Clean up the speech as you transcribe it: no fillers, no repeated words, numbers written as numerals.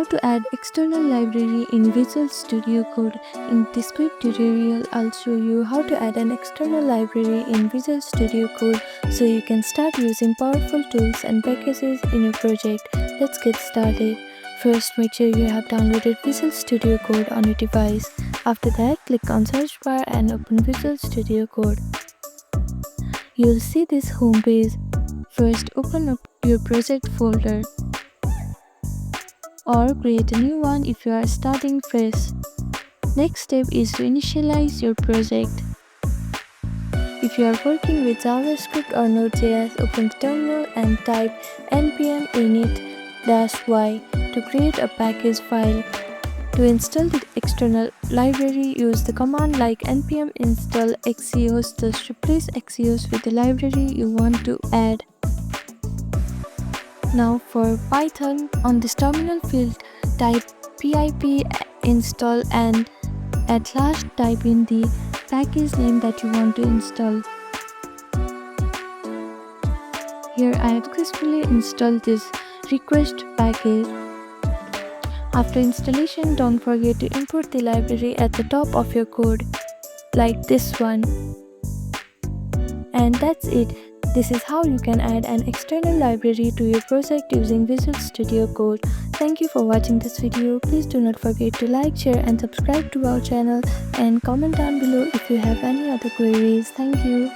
How to add external library in Visual Studio Code. In this quick tutorial, I'll show you how to add an external library in Visual Studio Code so you can start using powerful tools and packages in your project. Let's get started. First, make sure you have downloaded Visual Studio Code on your device. After that, click on search bar and open Visual Studio Code. You'll see this home page. First, open up your project folder or create a new one if you are starting fresh. Next step is to initialize your project. If you are working with JavaScript or Node.js, open the terminal and type npm init-y to create a package file. To install the external library, use the command like npm install axios. Just replace axios with the library you want to add. Now for Python, on this terminal field, type pip install and at last type in the package name that you want to install. Here I have successfully installed this request package. After installation, don't forget to import the library at the top of your code, like this one. And that's it. This is how you can add an external library to your project using Visual Studio Code. Thank you for watching this video. Please do not forget to like, share and subscribe to our channel and comment down below if you have any other queries. Thank you.